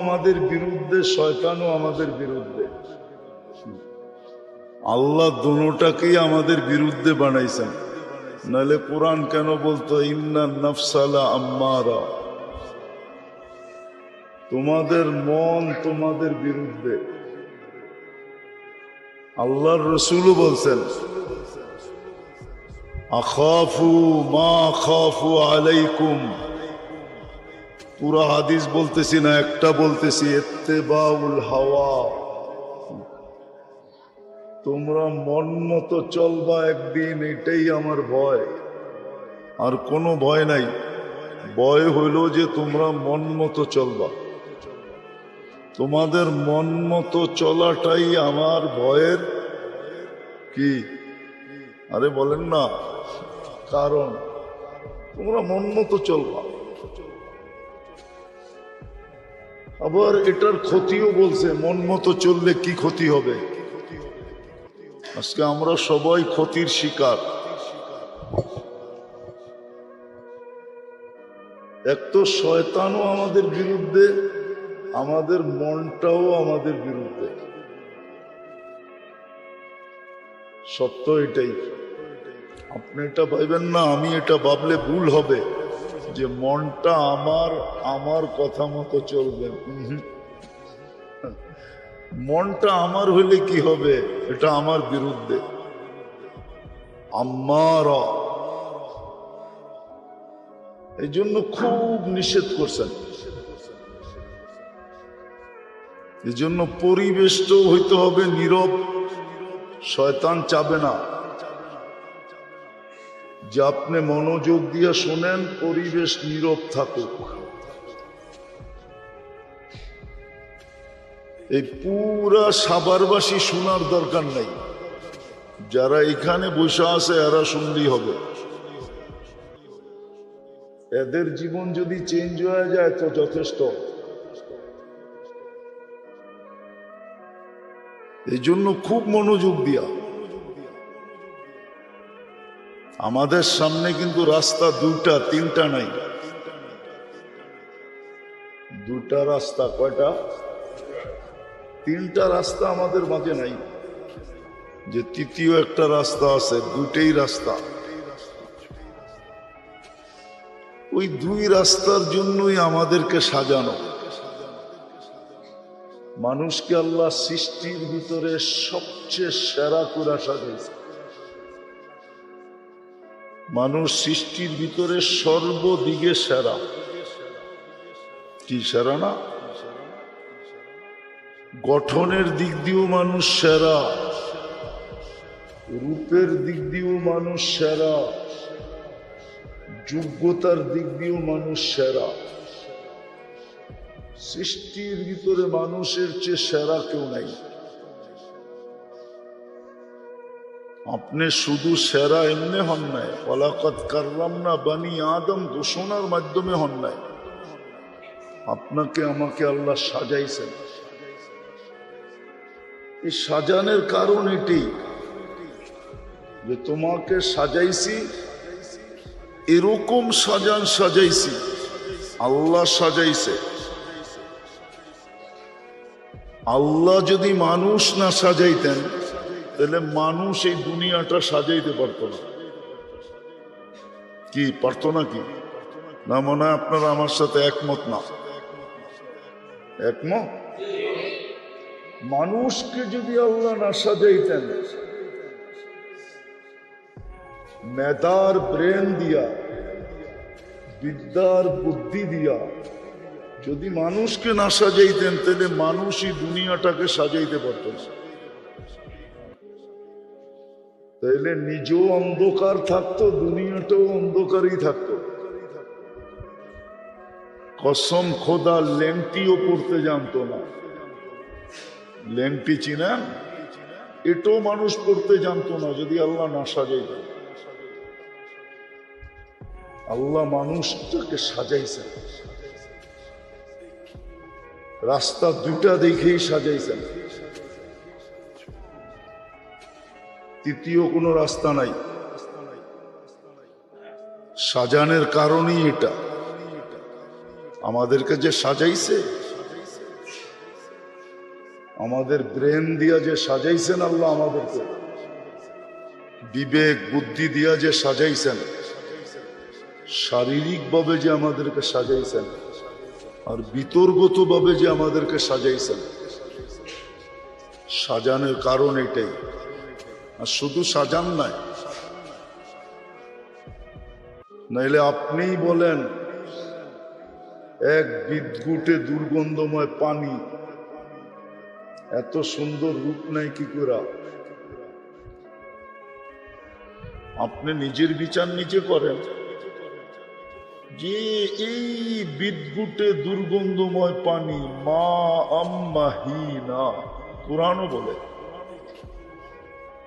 আমাদের বিরুদ্ধে, শয়তানও আমাদের বিরুদ্ধে। আল্লাহ দুটোটাকেই আমাদের বিরুদ্ধে বানাইছেন, নাহলে কোরআন কেন বলতো ইন্না নাফসালা আম্মারা, তোমাদের মন তোমাদের বিরুদ্ধে। আল্লাহর রসূলও বলছেন আখাফু মা আখাফু আলাইকুম, পুরা হাদিস বলতেছি না, একটা বলতেছি, ইত্তেবাউল হাওয়া, তোমরা মন মতো চলবা একদিন, এটাই আমার ভয়। আর কোনো ভয় নাই, ভয় হইল যে তোমরা মন মতো চলবা। তোমাদের মন মতো চলাটাই আমার ভয়ের কি, আরে বলেন না, কারণ তোমরা মন মতো চলবা। আবার এটার ক্ষতিও বলছে, মন মতো চললে কি ক্ষতি হবে। আজকে আমরা সবাই ক্ষতির শিকার। এক তো শয়তানও আমাদের বিরুদ্ধে, আমাদের মনটাও আমাদের বিরুদ্ধে। সত্য এটাই। আপনি এটা ভাববেন না, আমি এটা ভাবলে ভুল হবে যে মনটা আমার কথা মতো চলবে। মনটা আমার হইলে কি হবে, এটা আমার বিরুদ্ধে। আম্মারা, এই জন্য খুব নিষেধ করছেন। এই জন্য পরিবেশটাও হইতে হবে নীরব। শয়তান চাবে না যে আপনি মনোযোগ দিয়ে শোনেন, পরিবেশ নীরব থাকুক। এই পুরা সাভারবাসী শোনার দরকার নাই, যারা এখানে বসে আছে এরা শুনলেই হবে। এদের জীবন যদি চেঞ্জ হয়ে যায় তো যথেষ্ট। এই জন্য খুব মনোযোগ দিয়া। আমাদের সামনে কিন্তু রাস্তা দুইটা, তিনটা নাই, দুটা রাস্তা। কয়টা? তিনটা রাস্তা আমাদের মাঝে নাই, যে তৃতীয় একটা রাস্তা আছে। দুটেই রাস্তা। ওই দুই রাস্তার জন্যই আমাদেরকে সাজানো। মানুষকে আল্লাহ সৃষ্টির ভিতরে সবচেয়ে সেরা করে সাজাইছে। মানুষ সৃষ্টির ভিতরে সর্বদিকে সেরা। কি সেরা না? গঠনের দিক দিয়েও মানুষ সেরা, রূপের দিক দিয়েও মানুষ সেরা, যোগ্যতার দিক দিয়েও মানুষ সেরা। সৃষ্টির ভিতরে মানুষের চেয়ে সেরা কেউ নাই। আপনি শুধু সেরা এমনি হন নাই, ওয়ালাকাদ কাররামনা বানি আদম ঘোষণার মাধ্যমে হন নাই। আপনাকে আমাকে আল্লাহ সাজাইছেন। এই সাজানোর কারণ এটি যে তোমাকে সাজাইছি, এরকম সাজাইছি, আল্লাহ সাজাইছে। আল্লাহ যদি মানুষ না সাজাইতেন তাহলে মানুষ এই দুনিয়াটা সাজাইতে পারতো না। কি পারতো না? কি না? মনে হয় আপনারা আমার সাথে একমত না? একমত? মানুষকে যদি আল্লাহ না সাজাইতেন, মেধার ব্রেন দিয়া, বিদ্যার বুদ্ধি দিয়া যদি মানুষকে না সাজাইতেন তাহলে মানুষই দুনিয়াটাকে সাজাইতে পারত না। তাইলে নিজেও অন্ধকার থাকতো, দুনিয়াটাও অন্ধকারই থাকতো। কসম খোদা, লেংটিও পড়তে জানতো না। লেংটি চিনেন? এটাও মানুষ পড়তে জানতো না যদি আল্লাহ না সাজাইতেন। আল্লাহ মানুষটাকে সাজাইছেন, রাস্তা দুটা দেখেই সাজাইছেন। তৃতীয় কোনো রাস্তা নাই। সাজানোর কারণই এটা। আমাদেরকে যে সাজাইছে আমাদের ব্রেন দিয়া যে সাজাইছেন আল্লাহ, আমাদেরকে বিবেক বুদ্ধি দিয়া যে সাজাইছেন, শারীরিকভাবে যে আমাদেরকে সাজাইছেন, আর বিতর্কতভাবে যে আমাদেরকে সাজাইছেন, সাজানোর কারণ এটাই। আর শুধু সাজান নাই, নাইলে আপনিই বলেন এক বিদ্যুটে দুর্গন্ধময় পানি, এত সুন্দর রূপ নাই কি করে? আপনি নিজের বিচার নিজে করেন যে এই বিদ্যুটে দুর্গন্ধময় পানি মা আম্মাহিনা, কুরআনও বলে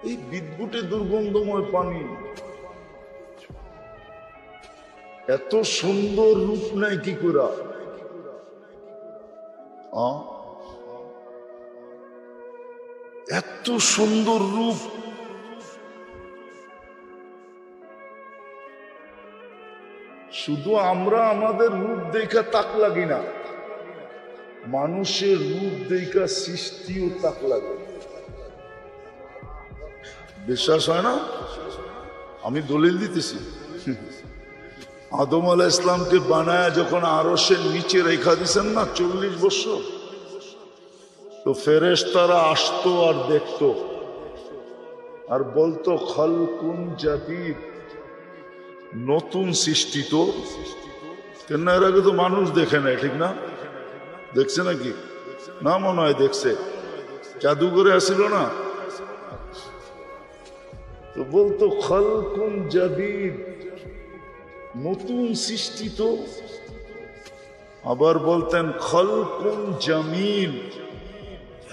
এই বিদ্যুটে দুর্গন্ধময় পানি এত সুন্দর রূপ নাই কি করে? এত সুন্দর রূপ শুধু আমরা আমাদের রূপ দেখা তাক লাগি না, মানুষের রূপ দেখা সৃষ্টিও তাক লাগে। বিশ্বাস হয় না? আমি দলিল দিতেছি। আদম আলাইহিস সালামকে বানায় যখন আরশের নিচে রেখা দিছেন না 40 বছর, তো ফেরেশতারা আসতো আর দেখতো আর বলতো খালকুন জাদীদ, নতুন সৃষ্টি। তো কেন এর আগে তো মানুষ দেখে নাই, ঠিক না? দেখছে নাকি? না, মনে হয় দেখছে, জাদুঘরে আসিল না, তো বলতো খালকুন জাদীদ, নতুন সৃষ্টি। তো আবার বলতেন খালকুন জামিল,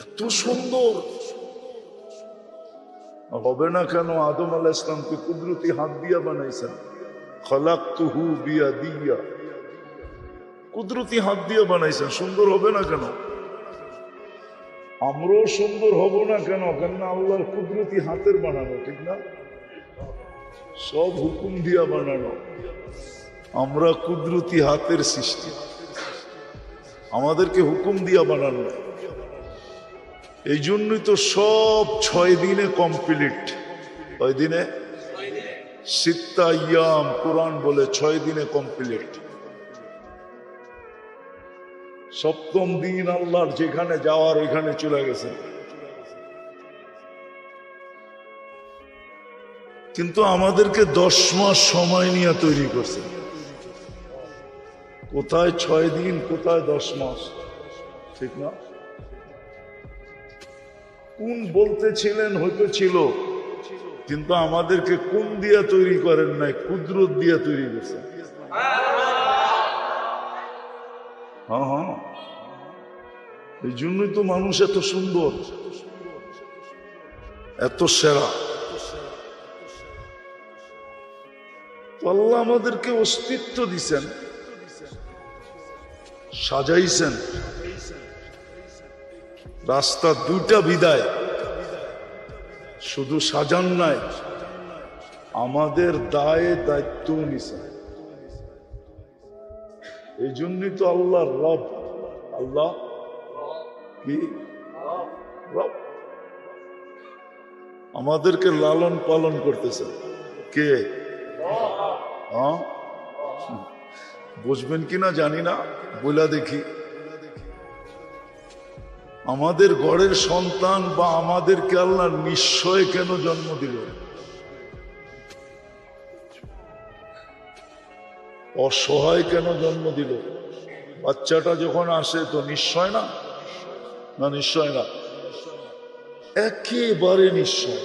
এত সুন্দর। হবে না কেন? আদম আলাইহিস সালামকে কুদরতি হাত দিয়া বানাইছেন, খালাকতুহু বিয়াদিয়া, কুদরতি হাত দিয়ে বানাইছেন, সুন্দর হবে না কেন? আমরাও সুন্দর হব না কেন? কেননা আল্লাহর কুদরতি হাতের বানানো, ঠিক না? সব হুকুম দিয়া বানানো, আমরা কুদরতি হাতের সৃষ্টি, আমাদেরকে হুকুম দিয়া বানানো। এই জন্যই তো সব 6 দিনে কমপ্লিট। কয় দিনে? সিত্তা ইয়াম, কোরআন বলে 6 দিনে কমপ্লিট। 7ম দিন আল্লাহর যেখানে যাওয়ার ওইখানে চলে গেছে, কিন্তু আমাদেরকে 10 মাস সময় নিয়ে তৈরি করছে। কোথায় 6 দিন, কোথায় 10 মাস, ঠিক না? কোন বলতেছিলেন হয়তো ছিল, কিন্তু আমাদেরকে কোন দিয়া তৈরি করেন নাই, কুদরত দিয়া তৈরি করছে। হ্যাঁ, এই জন্যই তো মানুষ এত সুন্দর, এত সেরা। তো আল্লাহ আমাদেরকে অস্তিত্ব দিছেন, সাজাইছেন। রাস্তা 2টা বিদায়, শুধু সাজান নাই, আমাদের দায়ে দায়িত্ব নিছেন। এই জন্যই তো আল্লাহ রব, আল্লাহ কি রব, আমাদেরকে লালন পালন করতেছেন। কে? বুঝবেন কিনা জানি না, বলে দেখি। আমাদের ঘরের সন্তান বা আমাদেরকে আল্লাহ নিশ্চয় কেন জন্ম দিল? অসহায় কেন জন্ম দিল? বাচ্চাটা যখন আসে তো নিশ্চয় না, না নিশ্চয় না, একেবারে নিশ্চয়,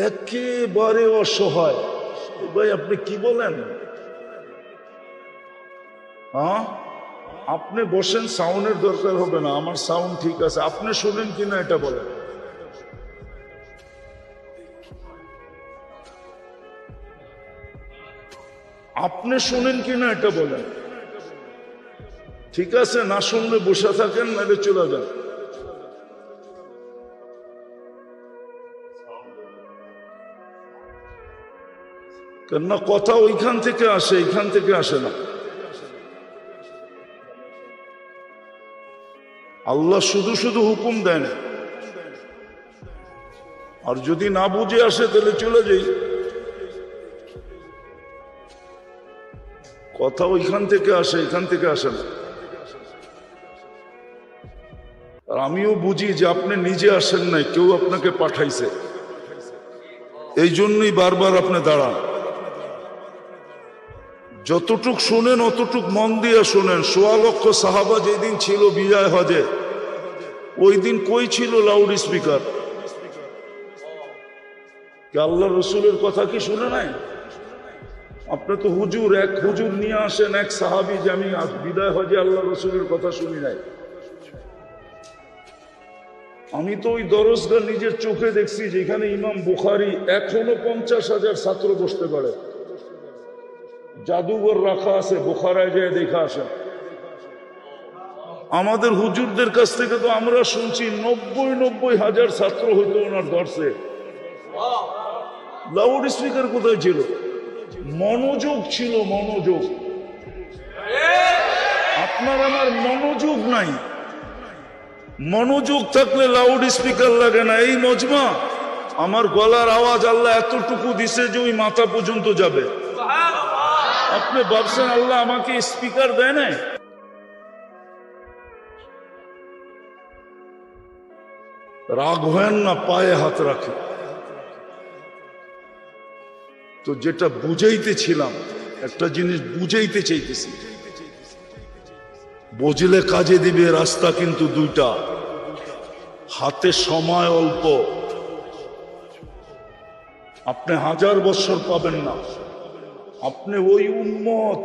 একেবারে অসহায়। ভাই আপনি কি বলেন? হ্যাঁ, আপনি বসেন, সাউন্ডের দরকার হবে না, আমার সাউন্ড ঠিক আছে, আপনি শোনেন কিনা এটা বলেন। আপনি শোনেন কিনা এটা বলেন। ঠিক আছে, না শুনলে বসে থাকেন, নাহলে চলে যান। কেননা কথা ওইখান থেকে আসে, এইখান থেকে আসে না। আল্লাহ শুধু শুধু হুকুম দেয় না, আর যদি না বুঝে আসে তাহলে চলে যাই। কথা ওইখান থেকে আসে, এখান থেকে আসে না। আর আমিও বুঝি যে আপনি নিজে আসেন নাই, কেউ আপনাকে পাঠাইছে, এই জন্যই বারবার আপনি দাঁড়ান। যতটুক শোনেন অতটুক মন দিয়ে শোনেন। ১৬ লক্ষ সাহাবা যেদিন ছিল বিজয় হজে, ওই দিন কই ছিল লাউড স্পিকার? আল্লাহ রসুলের কথা কি শুনে নাই? আপনি তো হুজুর, এক হুজুর নিয়ে আসেন, এক সাহাবী, যে আমি বিদায় হজে আল্লাহ রসুলের কথা শুনি নাই। আমি তো ওই দরজগাহ নিজের চোখে দেখছি, যেখানে ইমাম বুখারী এখনো 50,000 ছাত্র বসতে পারে, জাদুঘর রাখা আছে, বুখারায় যায় দেখা আসেন। আমাদের হুজুরদের কাছ থেকে তো আমরা শুনছি 90,000 ছাত্র হইতো ওনার দর্শে। লাউড স্পিকার কোথায় ছিল? মনোযোগ ছিল, মনোযোগ। আপনার আমার মনোযোগ নাই। মনোযোগ থাকলে লাউড স্পিকার লাগে না। এই মজমা, আমার গলার আওয়াজ আল্লাহ এতটুকু দিছে যে ওই মাথা পর্যন্ত যাবে। আপনি ভাবছেন আল্লাহ আমাকে স্পিকার দেয় না? রাগ হয় না, পায়ে হাত রাখে। তো যেটা বুঝাইতেছিলাম, একটা জিনিস বুঝাইতে চাইতেছি, বুঝলে কাজে দিবে। রাস্তা কিন্তু দুইটা, হাতে সময় অল্প। আপনি 1000 বছর পাবেন না। আপনি ওই উম্মত,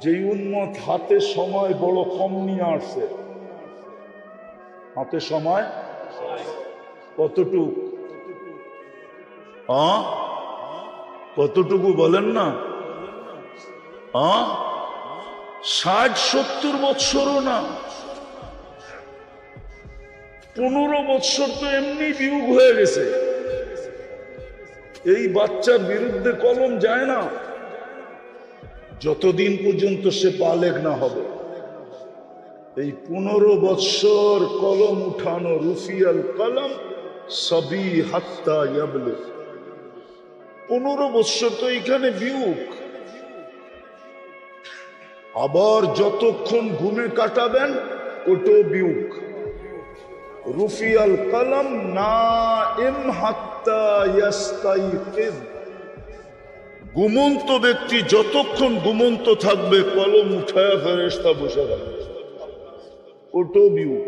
যেই উম্মত হাতে সময় বড় কম নিয়ে আসছে। হাতে সময় কতটুকু? কতটুকু বলেন না? 60-70 বৎসরও না, 15 বৎসর তো এমনি বিয়োগ হয়ে গেছে। এই বাচ্চার বিরুদ্ধে কলম যায় না যতদিন পর্যন্ত সে বালেগ না হবে। এই 15 বৎসর কলম উঠানো, রুফিয়াল কলম সবই হাত্তা ইয়াবলুগ। 15 বৎসর তো এখানে বিয়োগ। আবার যতক্ষণ ঘুমে কাটাবেন ওটাও বিয়োগ। রুফিয়াল কলম নাইম হাত্তা ইয়াস্তাইকিজ। ঘুমন্ত ব্যক্তি যতক্ষণ ঘুমন্ত থাকবে কলম উঠায়া ফেরেশতা বসে থাকবে, ওটাও বিয়োগ।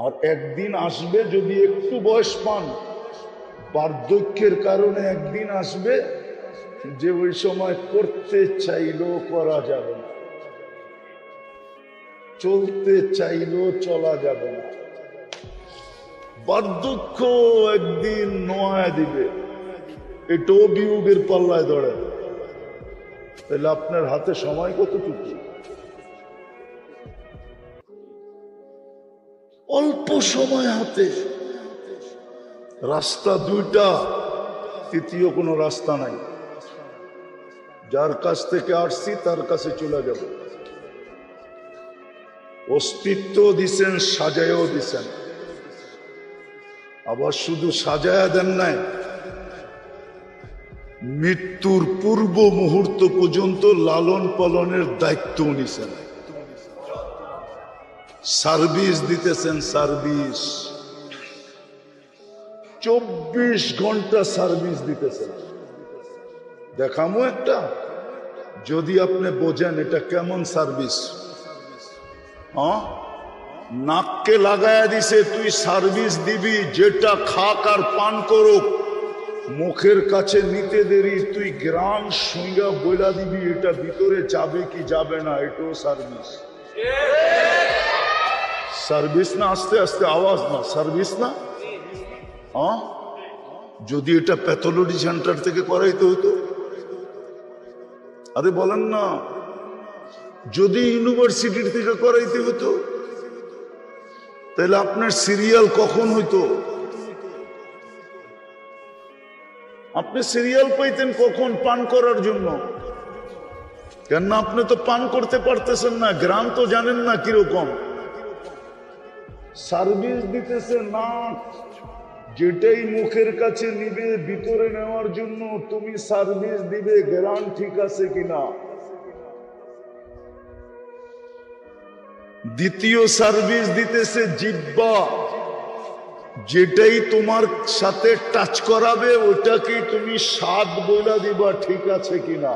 আর একদিন আসবে, যদি একটু বয়স পান, বার্ধক্যের কারণে একদিন আসবে যে ওই সময় করতে চাইলেও করা যাবে না, চলতে চাইলেও চলা যাবে না। বার্ধক্য একদিন নোয়া দিবে, এটাও বিয়োগের পাল্লায় ধরে। তাহলে আপনার হাতে সময় কতটুকু? অল্প সময় হাতে। রাস্তা দুইটা, তৃতীয় কোনো রাস্তা নাই। যার কাছ থেকে আসছি তার কাছে চলে যাব। অস্তিত্ব দিছেন, সাজায়ও দিছেন। আবার শুধু সাজায়া দেন নাই, মৃত্যুর পূর্ব মুহূর্ত পর্যন্ত লালন পালনের দায়িত্ব নিছেন। সার্ভিস দিতেছেন, সার্ভিস 24 ঘন্টা সার্ভিস দিতেছেন। দেখামো একটা, যদি আপনি বোঝেন এটা কেমন সার্ভিস। নাককে লাগায়া দিছে, তুই সার্ভিস দিবি, যেটা খাক আর পান করুক, মুখের কাছে নিতে দেরি তুই গ্রাম সঙ্গা বইলা দিবি এটা ভিতরে যাবে কি যাবে না, এটাও সার্ভিস। সার্ভিস না? আস্তে আস্তে আওয়াজ না, সার্ভিস না? যদি এটা প্যাথোলজি সেন্টার থেকে করাইতে হইতো, আরে বলেন না, যদি ইউনিভার্সিটির থেকে করাইতে হতো, তাহলে আপনার সিরিয়াল কখন হইতো? আপনি সিরিয়াল পাইতেন কখন পান করার জন্য? কেন আপনি তো পান করতে পারতেছেন না, গ্রাম তো জানেন না কিরকম। সার্ভিস দিতেছে না, যেটাই মুখের কাছে নিবে ভিতরে নেওয়ার জন্য তুমি সার্ভিস দিবে গ্রাম ঠিক আছে কিনা। দ্বিতীয় সার্ভিস দিতেছে জিহ্বা, যেটাই তোমার সাথে টাচ করাবে ওটাকেই তুমি স্বাদ বইলা দিবা ঠিক আছে কিনা।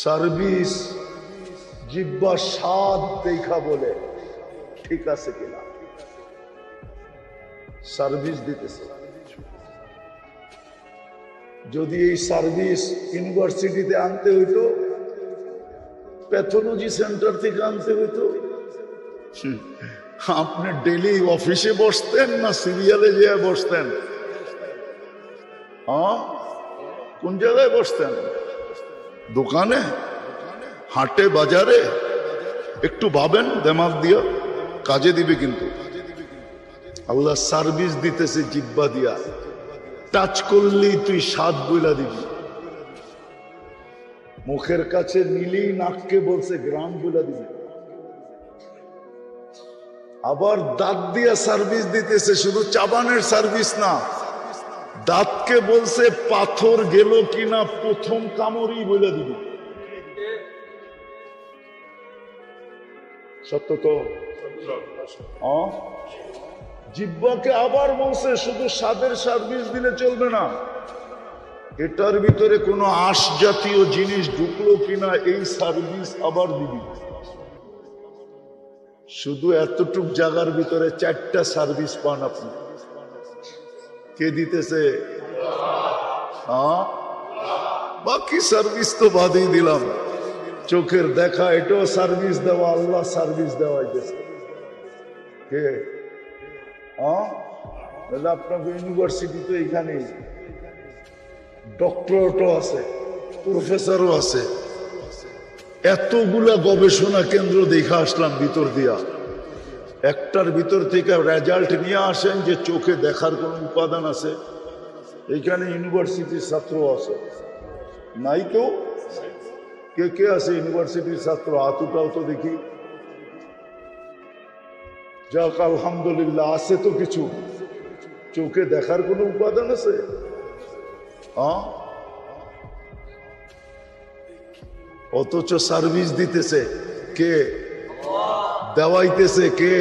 সার্ভিস জিহ্বা স্বাদ দেখা বলে ঠিক আছে কিনা, সার্ভিস দিতেছে। যদি এই সার্ভিস ইউনিভার্সিটিতে আনতে হইতো, প্যাথোলজি সেন্টার থেকে আনতে হইতো, আপনি ডেলি অফিসে বসতেন না সিরিয়ালে যেয়ে বসতেন? কোন জায়গায় বসতেন? দোকানে, হাটে, বাজারে? একটু ভাবেন দেমাগ দিয়া, কাজে দিবে। কিন্তু আল্লাহ সার্ভিস দিতেছে জিহ্বা দিয়া, টাচ করলেই তুই স্বাদ বইলা দিবি। মুখের কাছে নিলেই নাককে বলছে গ্রাম বইলা দিবি। আবার দাঁত দিয়া সার্ভিস দিতেছে, শুধু চাবানের সার্ভিস না, দাঁতকে বলছে পাথর গেল কিনা প্রথম কামড়ই বলে দিবি। সত্য তো? জিহ্বাকে আবার বলছে শুধু স্বাদের সার্ভিস দিলে চলবে না, এটার ভিতরে কোনো আঁশ জাতীয় জিনিস ঢুকলো কিনা এই সার্ভিস আবার দিবি। শুধু এতটুক জায়গার ভিতরে 4টা সার্ভিস পান আপনি। কে দিতেছে? বাকি সার্ভিস তো বাদই দিলাম, চোখের দেখা এটাও সার্ভিস দেওয়া, আল্লাহ সার্ভিস দেওয়াইতেছে। কে? আপনাকে ইউনিভার্সিটি তো এখানে ডক্টরেটও আছে, প্রফেসরও আছে, এতগুলা গবেষণা কেন্দ্র দেখে আসলাম ভিতর দিয়া। একটার ভিতর থেকে রেজাল্ট নিয়ে আসেন যে চোখে দেখার কোন উপাদান আছে? এইখানে ইউনিভার্সিটির ছাত্র আছে নাই? কেউ? কে কে আছে ইউনিভার্সিটির ছাত্র? হাত উঠাও তো দেখি। যাক আলহামদুলিল্লাহ, আছে তো কিছু। চোখে দেখার কোন উপাদান আছে? অথচ সার্ভিস দিতেছে কে? দেওয়াইতেছে কে?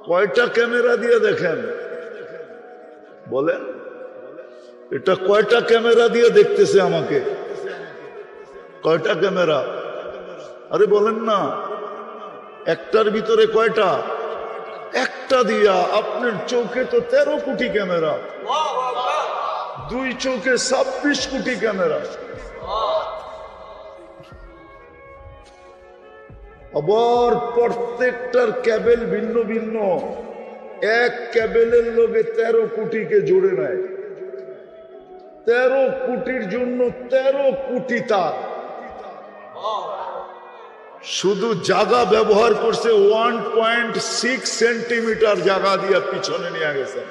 কয়টা ক্যামেরা দিয়ে দেখেন বলেন? এটা কয়টা ক্যামেরা দিয়ে দেখতেছে আমাকে? কয়টা ক্যামেরা? আরে বলেন না, একটার ভিতরে কয়টা? একটা দিয়া আপনার চোখে তো 13 কোটি ক্যামেরা, 2 চোখে 26 কোটি ক্যামেরা। আবার প্রত্যেকটার ক্যাবেল ভিন্ন ভিন্ন, এক ক্যাবেলের লোকে 13 কোটিকে জোড়ে নেয়। 13 কোটির জন্য 13 কোটি তার। শুধু জায়গা ব্যবহার করছে 1.6 সেন্টিমিটার জায়গা দিয়ে পিছনে নিয়ে গেছে।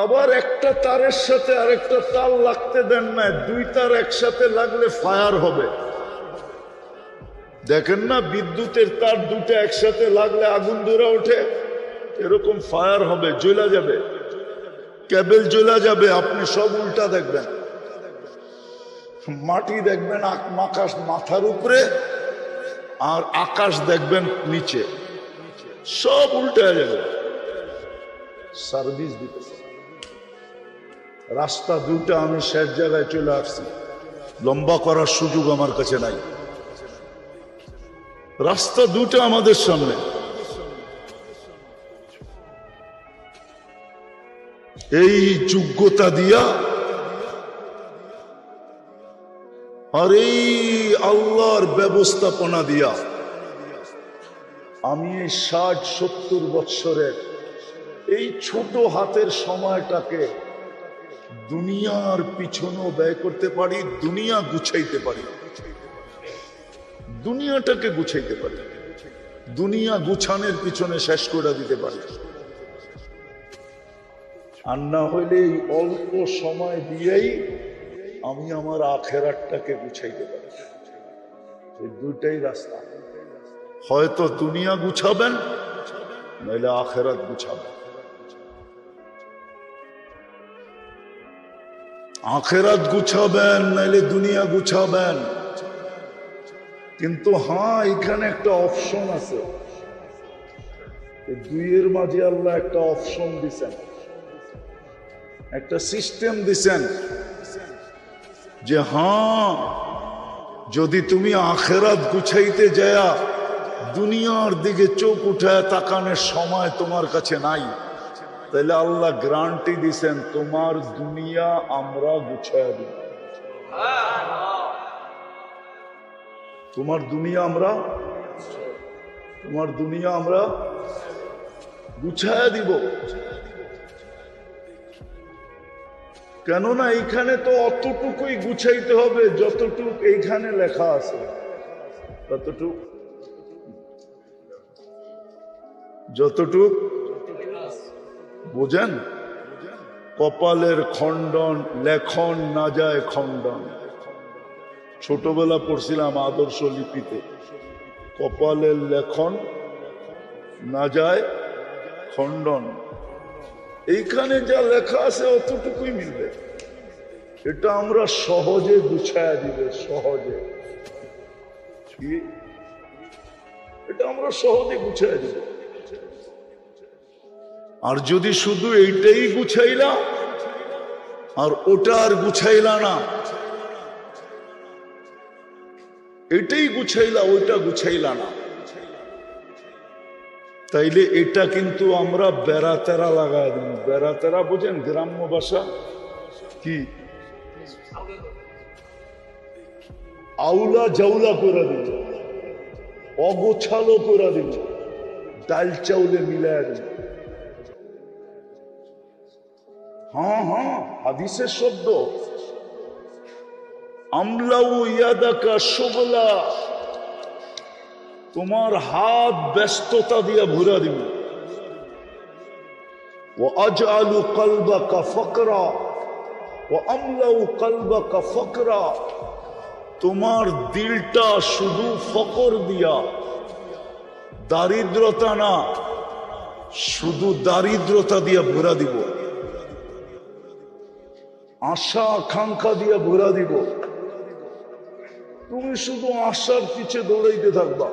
আবার একটা তারের সাথে আরেকটা তার লাগতে দেন না, 2 তার একসাথে লাগলে ফায়ার হবে। দেখেন না বিদ্যুতের তার 2টা একসাথে লাগলে আগুন ধরে ওঠে, এরকম ফায়ার হবে, জ্বলা যাবে, কেবল জ্বলা যাবে। আপনি সব উল্টা দেখবেন, মাটি দেখবেন আকাশ মাথার উপরে, আর আকাশ দেখবেন নিচে, সব উল্টা যাবে। সার্ভিস দিতেছে। রাস্তা 2টা আমি শেষ জায়গায় চলে আসছি, লম্বা করার সুযোগ আমার কাছে নাই। রাস্তা 2টা আমাদের সামনে। এই যোগ্যতা দিয়া আর এই আল্লাহর ব্যবস্থাপনা দিয়া আমি এই 60-70 বৎসরের এই ছোট হাতের সময়টাকে দুনিয়ার পিছনেও ব্যয় করতে পারি, দুনিয়া গুছাইতে পারি, দুনিয়াটাকে গুছাইতে পারি, দুনিয়া গুছানোর পিছনে শেষ করে দিতে পারি। আর না হইলে এই অল্প সময় দিয়েই আমি আমার আখেরাতটাকে গুছাইতে পারি। এই দুইটাই রাস্তা, হয়তো দুনিয়া গুছাবেন নইলে আখেরাত গুছাবেন। আখেরাত গুছাবেন নাইলে দুনিয়া গুছাবেন। কিন্তু হ্যাঁ, এখানে একটা অপশন আছে, এই দুইয়ের মাঝে আল্লাহ একটা অপশন দিছেন, একটা সিস্টেম দিছেন যে হ্যাঁ, যদি তুমি আখেরাত গুছাইতে যায়া দুনিয়ার দিকে চোখ উঠায় তাকানোর সময় তোমার কাছে নাই, তাহলে আল্লাহ গ্যারান্টি দিছেন তোমার দুনিয়া আমরা গুছায় দিব। তোমার দুনিয়া আমরা গুছায় দিব। কেননা এইখানে তো অতটুকুই গুছাইতে হবে যতটুক এইখানে লেখা আছে, যতটুক বোঝেন। কপালের খণ্ডন লেখন না যায় খণ্ডন। ছোটবেলা পড়ছিলাম আদর্শ লিপিতে, কপালের লেখন না যায় খণ্ডন। এইখানে যা লেখা আছে অতটুকুই মিলবে, এটা আমরা সহজে গুছায় দিবে, সহজে। এটা আমরা সহজে গুছায় দিব। আর যদি শুধু এইটাই গুছাইলা আর ওটা আর গুছাইলা না, এটাই গুছাইলা ওইটা গুছাইলা না, তাইলে এটা কিন্তু আমরা বেড়াতেরা লাগাই দেব। বেড়াতেরা বোঝেন গ্রাম্য ভাষা কি? আউলা জাউলা করে দিব, অগোছালো করে দিব, ডাল চাউলে মিলায় দিব। হ্যাঁ হ্যাঁ, হাদিসের শব্দ, আমলাউ ইয়াদাকা শুগলা, তোমার হাত ব্যস্ততা দিয়া ভরা দিব। ওয়া আজআলু কলবাকা ফাকরা ওয়া আমলাউ কলবাকা ফাকরা, তোমার দিলটা শুধু ফকর দিয়া, দারিদ্রতা না, শুধু দারিদ্রতা দিয়া ভরা দিব। আশা আকাঙ্ক্ষা দিয়া ভরা দিব। তুমি শুধু আশার পিছে দৌড়াইতে থাকবা।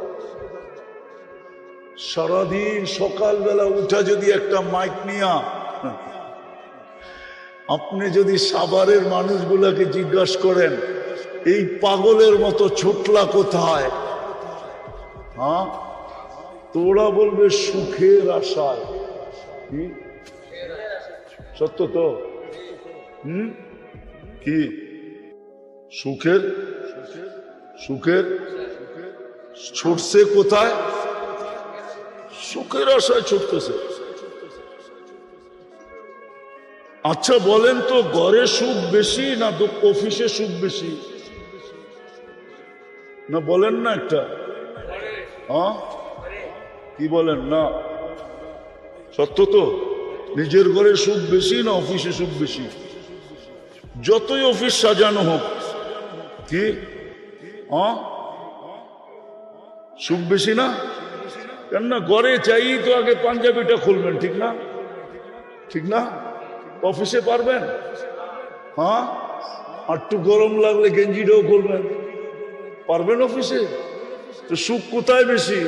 সারাদিন সকালবেলা উঠা যদি একটা মাইক নিয়া আপনি যদি সাভারের মানুষগুলাকে জিজ্ঞাসা করেন এই পাগলের মতো ছোটলা কোথায়, হ্যাঁ, তোরা বলবে সুখের আশায়। কি সত্য তো? কি সুখের ছুটছে কোথায়? সুখের আশায় ছুটতেছে। আচ্ছা বলেন তো, ঘরে সুখ বেশি না অফিসে সুখ বেশি? না বলেন না একটা, হ্যাঁ কি বলেন না? সত্য তো? নিজের ঘরে সুখ বেশি না অফিসে সুখ বেশি? যতই অফিস সাজানো হোক, কি সুখ বেশি না? কেননা ঘরে চাই তো আগে পাঞ্জাবিটা খুলবেন, ঠিক না? ঠিক না? অফিসে পারবেন? হ্যাঁ, আর একটু গরম লাগলে গেঞ্জিটাও খুলবেন, পারবেন অফিসে? তো সুখ কোথায় বেশি?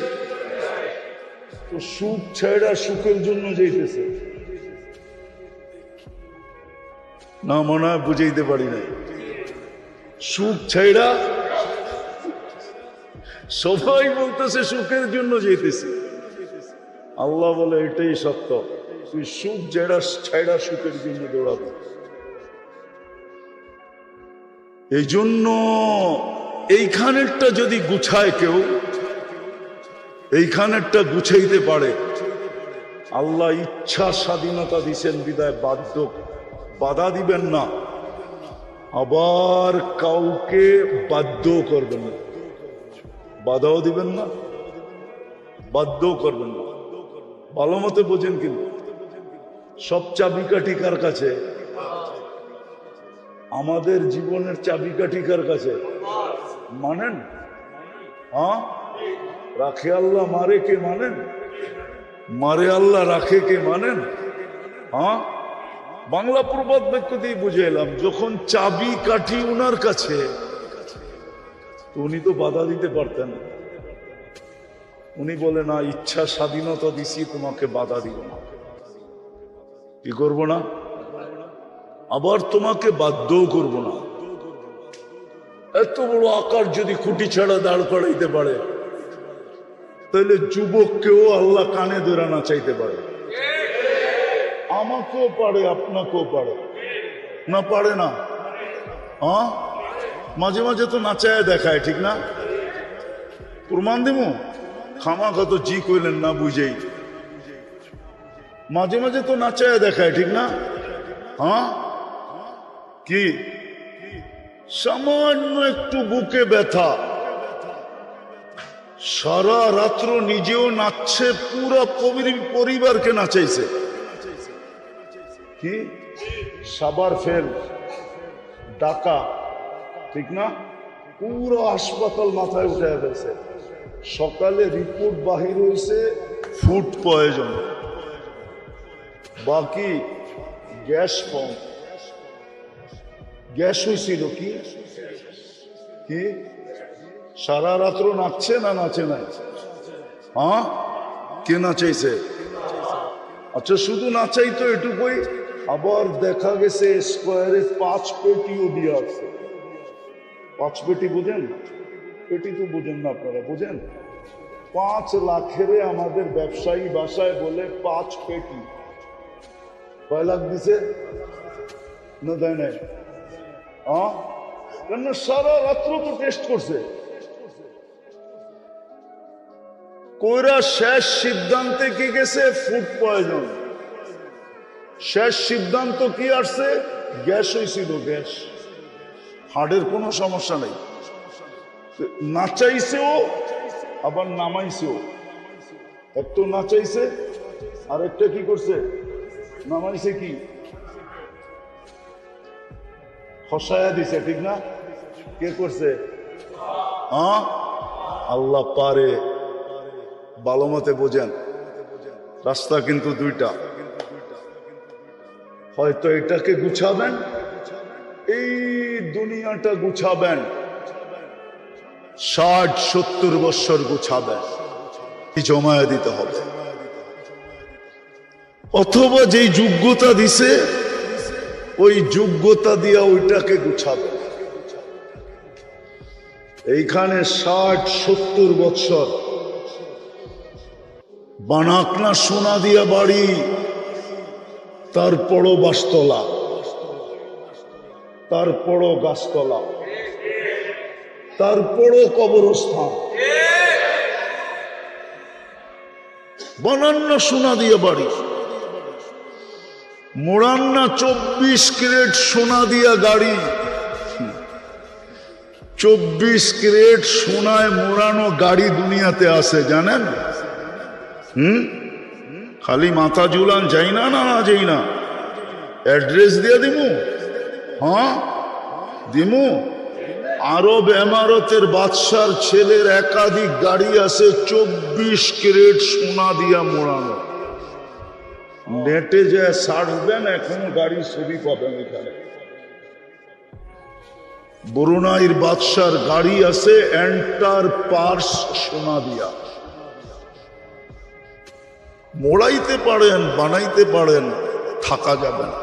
তো সুখ ছেড়া সুখের জন্য যাইতেছে না, মনে হয় বুঝাইতে পারি নাই। সুখ ছেড়া সবাই বলতেছে সুখের জন্য যেতেছে। আল্লাহ বলে এটাই সত্য, তুই সুখ ছেড়া সুখের জন্য দৌড়াবে। এই জন্য এইখানেরটা যদি গুছায় কেউ, এইখানেরটা গুছাইতে পারে, আল্লাহ ইচ্ছা স্বাধীনতা দিছেন বিদায় বাধা দিবেন না, আবার কাউকে বাধ্য করবেন না, বাধাও দিবেন না, বাধ্যও করবেন না। ভালো মতো বোঝেন কিন্তু সব চাবিকাঠি কার কাছে? আমাদের জীবনের চাবিকাঠি কার কাছে? মানেন? হ্যাঁ, রাখে আল্লাহ, মারে কে মানেন? মারে আল্লাহ, রাখে কে মানেন? হ্যাঁ, বাংলা প্রবাদ বাক্য দিয়ে বুঝে এলাম, যখন চাবি কাঠি উনার কাছে, উনি তো বাধা দিতে পারতেন। উনি বলে না, ইচ্ছা স্বাধীনতা দিছি, তোমাকে বাধা দিব না। কি করব না? আবার তোমাকে বাধ্যও করব না। এত বড় আকার যদি খুঁটি ছাড়া দাঁড় করাইতে পারে, তাহলে যুবককেও আল্লাহ কানে ধরে না চাইতে পারে। আমাকেও পারে, আপনাকেও পারে, না পারে না? হ্যাঁ, মাঝে মাঝে তো নাচায় দেখায়, ঠিক না? প্রমাণ দিব? খামা কত জি কইলেন না বুঝেই, মাঝে মাঝে তো নাচায় দেখায়, ঠিক না? হ্যাঁ, কি সামান্য একটু বুকে ব্যথা, সারা রাত্র নিজেও নাচছে, পুরো পরিবারকে নাচাইছে। কি সাবার ফেল, ডাকা, ঠিক না? পুরো হাসপাতাল মাথায় উঠে গেছে। সকালে রিপোর্ট বাহির হয়েছে ফুড পয়জন, বাকি গ্যাস ফর্ম। গ্যাস হয়েছিল কি? কি সারা রাত্র নাচছে না নাচে নাই? হ্যাঁ, কে নাচাইছে? আচ্ছা, শুধু নাচাই তো এটুকুই, আবার দেখা গেছে স্কোয়ারে 5 পেটিও দিয়ে আছে। 5 পেটি বুঝেন? পেটি তো বুঝেন না আপনারা, বুঝেন? 5 লাখের আমাদের ব্যবসায়ী ভাষায় বলে 5 পেটি। কয় লাখ দিছে না দেয় নাই? হ্যাঁ, কেন সারা রাত্র তো টেস্ট করছে। কইরা শেষ সিদ্ধান্তে কি গেছে? Food poison. শেষ সিদ্ধান্ত কি আসছে? গ্যাস হয়েছিল, গ্যাস। হার্টের কোনো সমস্যা নেই। নাচাইছেও আবার নামাইছেও। একটু নাচাইছে আর একটা কি করছে? নামাইছে। কি হসায়া দিছে, ঠিক না? কে করছে? হ্যাঁ, আল্লাহ পারে। ভালো মতে বোঝেন, রাস্তা কিন্তু দুইটা। হয়তো এটাকে গুছাবেন, এই দুনিয়াটা গুছাবেন, 60-70 বছর গুছাবেন, জমায়া দিতে হবে। অথবা যেই যোগ্যতা দিছে ওই যোগ্যতা দিয়া ওইটাকে গুছাবে। এইখানে 60-70 বছর বানাকনা সোনা দিয়া বাড়ি, তারপরও বাসতলা, তারপরও গাছতলা, তারপরও কবরস্থান। বানান্না সোনা দিয়ে বাড়ি, মোড়ান্না 24 ক্যারেট সোনা দিয়া গাড়ি। 24 ক্যারেট সোনায় মোড়ানো গাড়ি দুনিয়াতে আছে, জানেন? খালি মাথা ঝুলান, যাই না না যাই না, অ্যাড্রেস দিয়ে দিমু। হ্যাঁ দিমু। আরব এমারতের বাদশার ছেলের একাধিক গাড়ি আছে 24 ক্যারেট সোনা দিয়া মোড়ানো। নেটে যে সার্চবেন এখনো গাড়ি ছবি পাবেন। এখানে ব্রুনাইর বাদশার গাড়ি আছে এন্টার পার্স সোনা দিয়া। মোড়াইতে পারেন, বানাইতে পারেন, থাকা যাবে না।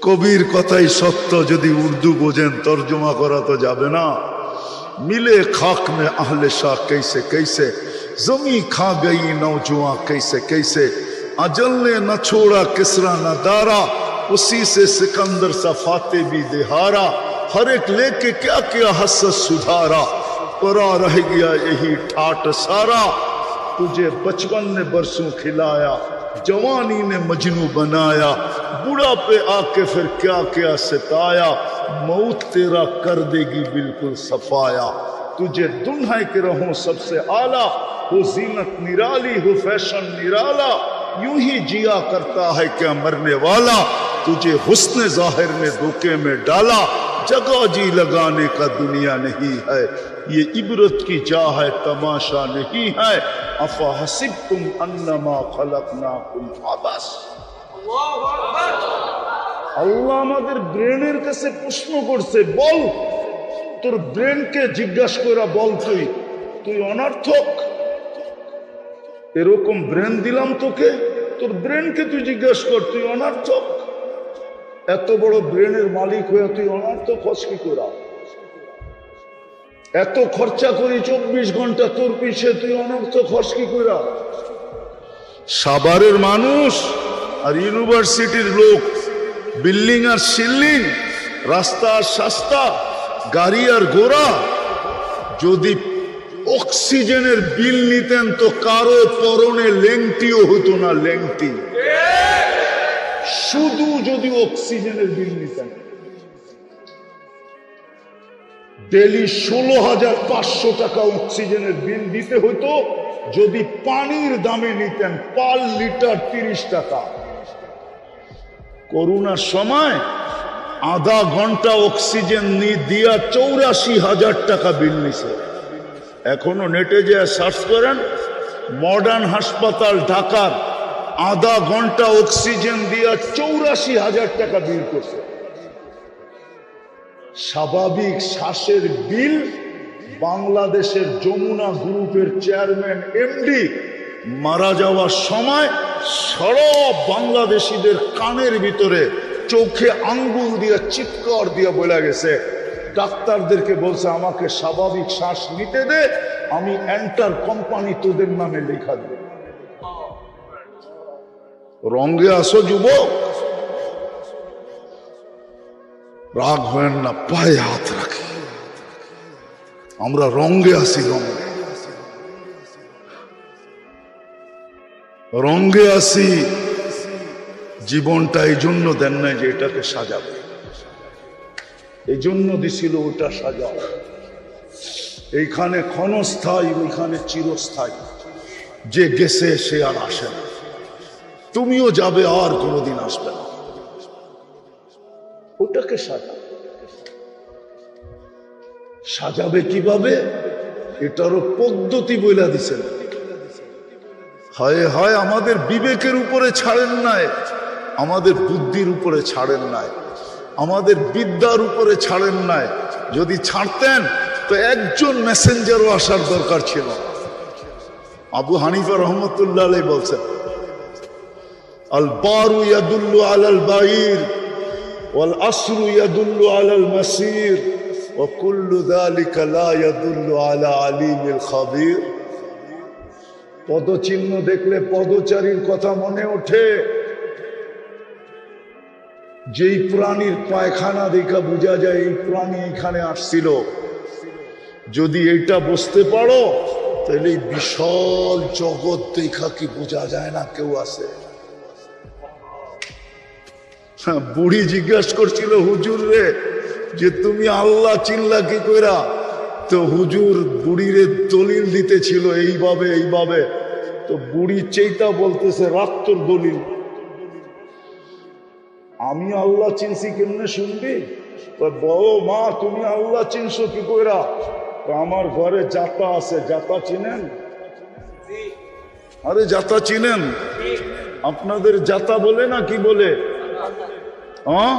কবির কথাই সত্য, যদি উর্দু বোঝেন তর্জমা করা তো যাবে না। मिले खाक में अहले शाह कैसे कैसे, जमी खा गई नौजुआ कैसे कैसे, अजल ने न छोड़ा किसरा न दारा, उसी से सिकंदर सा फाते भी दिहारा, हर एक लेके क्या क्या हसस सुधारा, परा रह गया यही ठाट सारा, तुझे बचपन ने बरसों खिलाया, जवानी ने मजनू बनाया, बुढ़ा पे आके फिर क्या क्या सताया, मौत तेरा कर देगी बिल्कुल सफाया, तुझे दुल्हन के रहूं सबसे आला, हो जीनत निराली हो फैशन निराला, यूं ही जिया करता है क्या मरने वाला, तुझे हुस्न जाहिर ने धोखे में डाला, जगह जी लगाने का दुनिया नहीं है, ये इबरत की जा है तमाशा नहीं है, अफा हसिबतुम अन्नमा खलकनाकुम अबस। আল্লাহ আমাদের ব্রেনের কাছে প্রশ্ন করছে, বল তোর ব্রেনকে জিজ্ঞাসা করে বল, তুই অনর্থক? এরকম ব্রেন দিলাম তোকে, তোর ব্রেনকে তুই জিজ্ঞাসা কর, তুই অনর্থক? এত বড় ব্রেনের মালিক হয়ে তুই অনর্থক হস কি করে? এত খরচা করি 24 ঘন্টা তোর পিছে, তুই অনর্থক হস কি করে? সাভারের মানুষ আর ইউনিভার্সিটির লোক, বিল্ডিং আর সিল্ডিং, রাস্তা আর সস্তা, গাড়ি আর ঘোড়া, যদি অক্সিজেনের বিল নিতেন তো কারো পরনে লেংটিও হতো না, লেংটি। শুধু যদি অক্সিজেনের বিল নিতেন, ডেলি 16,500 টাকা অক্সিজেনের বিল দিতে হতো। যদি পানির দামে নিতেন, পার লিটার 30 টাকা। করোনার সময় আধা ঘন্টা অক্সিজেন দিয়া 84,000 টাকা বিল নিছে। এখনো নেটে যে সার্চ করেন, মডার্ন হাসপাতাল ঢাকার আধা ঘন্টা অক্সিজেন দিয়া 84,000 টাকা বিল করছে। স্বাভাবিক শ্বাসের বিল বাংলাদেশের যমুনা গ্রুপের চেয়ারম্যান এমডি মারা যাওয়ার সময় সারা বাংলাদেশিদের কানের ভিতরে চোখে আঙ্গুল দিয়ে চিৎকার দিয়ে বলে গেছে, ডাক্তারদেরকে বলছে আমাকে স্বাভাবিক শ্বাস নিতে দে, আমি এন্টার কোম্পানি তোদের নামে লেখা দেব। রঙে আসো যুবক, রাগ হয় না, পায়ে হাত রাখি, আমরা রঙে আসি, রঙে আসি। জীবনটা এই জন্য দেন নাই যে এটাকে সাজাবে, এই জন্য দিছিল ওটা সাজাও। এইখানে ক্ষণস্থায়ী, ওইখানে চিরস্থায়ী। যে গেছে সে আর আসে না, তুমিও যাবে আর কোনোদিন আসবে না। ওটাকে সাজাবে কিভাবে, এটারও পদ্ধতি বলে দিছেন। হয় আমাদের বিবেকের উপরে ছাড়েন নাই, আমাদের বুদ্ধির উপরে ছাড়েন নাই, আমাদের বিদ্যার উপরে ছাড়েন নাই। যদি ছাড়তেন তো একজন মেসেঞ্জারও আসার দরকার ছিল। আবু হানিফা রহমতুল্লাহ আলাইহি বলছেন, আল বারু ইয়াদুল্লু আলাল বাইর ওয়াল আসরু ইয়াদুল্লু আলাল মাসির ওয়া কুল্লু যালিকা লা ইয়াদুল্লু আলা আলিমিল খাবীর। পদচিহ্ন দেখলে পদচারীর কথা মনে ওঠে। যেই প্রাণীর পায়খানা দেখা বোঝা যায় এই প্রাণী এখানে আসছিল, যদি এইটা বুঝতে পারো তাহলে বিশাল জগৎ দেখা কি বোঝা যায় না কেউ আছে? বুড়ি জিজ্ঞাসা করছিল হুজুর রে যে তুমি আল্লাহ চিনলা কি কইরা? তো হুজুর বুড়িরে দলিল দিতেছিল এইভাবে। তো বুড়ি চেইতা বলতেছে, রাখ তোর দলিল, আমি আল্লাহ চিনছি কেমনে শুনবি? বড় মা তুমি আল্লাহ চিনছো কি কইরা? আমার ঘরে জাতা আছে, জাতা চিনেন? আরে জাতা চিনেন? আপনাদের জাতা বলে না কি বলে? হ্যাঁ,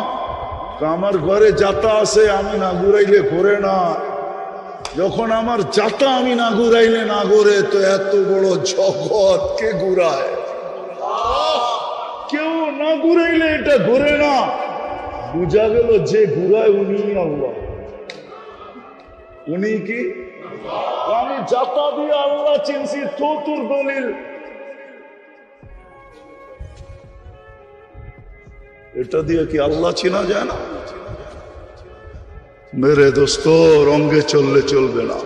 আমার ঘরে জাতা আছে, আমি না ঘুরাইলে ঘোরে না। যখন আমার জাতা আমি না ঘুরাইলে না ঘোরে, তো এত বড় জগৎ কে ঘুরায়? কেউ না ঘুরাইলে এটা ঘুরে না। বুঝা গেল যে ঘুরায় উনি আল্লাহ। উনি কি? আমি জাতা দিয়ে আল্লাহ চিনছি, তো তোর দলিল। এটা দিয়ে কি আল্লাহ চিনা যায় না? মেরে দোস্ত, রঙে চললে চলবে না,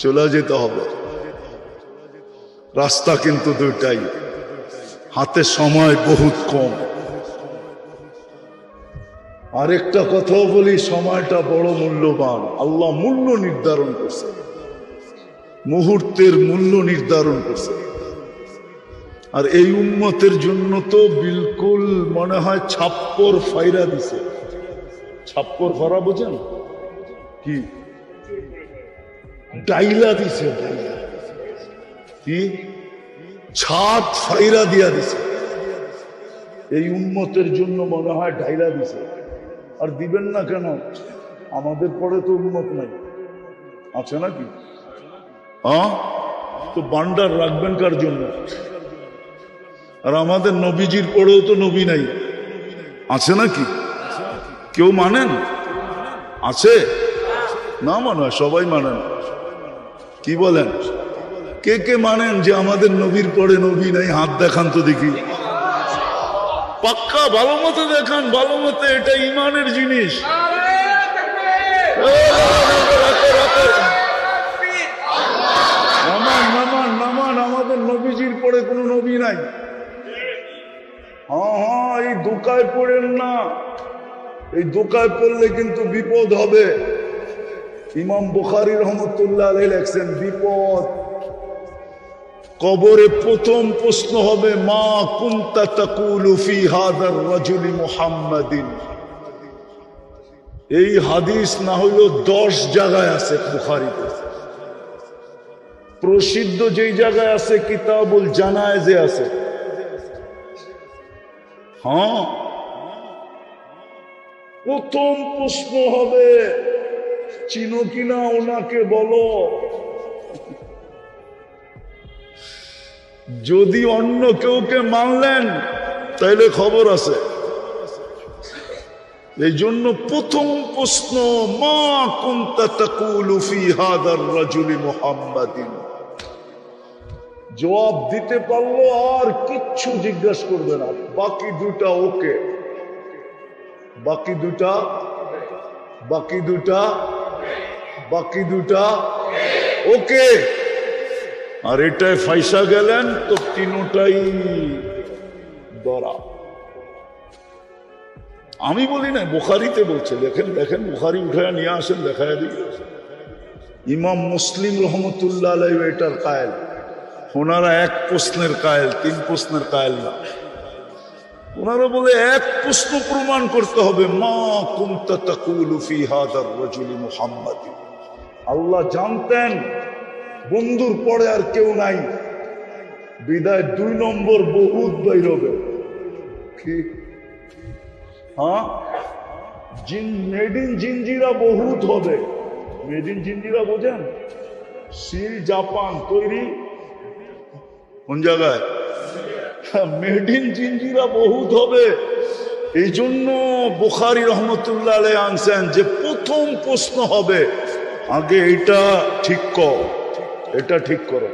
চলে যেতে হবে। রাস্তা কিন্তু দুইটাই, হাতে সময় বহুত কম। আরেকটা কথাও বলি, সময়টা বড় মূল্যবান। আল্লাহ মূল্য নির্ধারণ করছে, মুহূর্তের মূল্য নির্ধারণ করছে। আর এই উম্মতের জন্য তো বিলকুল মনে হয় ছাপ্পর ফাইরা দিছে। ছাপ্পর ফারা বোঝেন কি? ডাইলা দিছে, ডাইলা কি ছাদ ফাইরা দিয়া দিছে। এই উম্মতের জন্য মনে হয় ডাইলা দিছে। আর দিবেন না কেন? আমাদের পরে তো উম্মত নাই, আছে নাকি? তো বান্ডার রাখবেন কার জন্য? আর আমাদের নবীজির পরেও তো নবী নাই, আছে নাকি? কেউ মানেন? আছে না? মনে হয় সবাই মানেন। কি বলেন? কে কে মানেন যে আমাদের নবীর পরে নবী নাই? হাত দেখান তো দেখি। পাক্কা ভালো মতো দেখান, ভালো মতো। এটা ইমানের জিনিস। নামান নামান নামান, আমাদের নবীজির পরে কোনো নবী নাই। হ্যাঁ, এই দোকায় পড়েন না। এই দোকায় পড়লে কিন্তু বিপদ হবে। ইমাম বুখারী রহমতুল্লাহ আলাইহি লেখছেন, বিপদ। কবরে প্রথম প্রশ্ন হবে, মা কুনতা তাকুলু ফি হাযার রাজুলি মুহাম্মাদিন। এই হাদিস না হইলো 10 জায়গায় আছে বুখারীতে। প্রসিদ্ধ যেই জায়গায় আছে কিতাবুল জানায়েজে আছে। হ্যাঁ, প্রথম প্রশ্ন হবে, চিনো কিনা ওনাকে বলো। যদি অন্য কেউকে মানলেন তাইলে খবর আছে। এই জন্য প্রথম প্রশ্ন, মা কুনতা তাকুলু ফি হাযার রাজুলি মুহাম্মাদিন। জবাব দিতে পারলো আর কিচ্ছু জিজ্ঞাসা করবে না। বাকি দুটা ওকে, বাকি দুটা ওকে। আর এটাই ফাইসা গেলেন তো তিনটাই ধরা। আমি বলি না, বুখারীতে বলছে। দেখেন দেখেন, বুখারী উঠায় নিয়ে আসেন, দেখায় দিই। ইমাম মুসলিম রহমতুল্লাহ আলাইহি এটার কায়েল। ওনারা এক প্রশ্নের কায়েল, 3 প্রশ্নের কায়েল না। ওনারা বলে এক প্রশ্ন প্রমাণ করতে হবে, মা কুনতা তাকুলু ফি হাযার রাজুলি মুহাম্মাদিন। আল্লাহ জানতেন বন্ধুর পরে আর কেউ নাই, বিদায় 2 নম্বর বহুত বাইর হবে। কি? হ্যাঁ, মেড ইন জিঞ্জিরা বহুত হবে। মেড ইন জিঞ্জিরা বোঝেন? সিল জাপান তৈরি কোন জায়গায়? মেড ইন জিঞ্জিরা বহুত হবে। এই জন্য বুখারী রহমতুল্লাহ আলাইহি আনছেন যে প্রথম প্রশ্ন হবে, আগে এটা ঠিক কর, এটা ঠিক করো।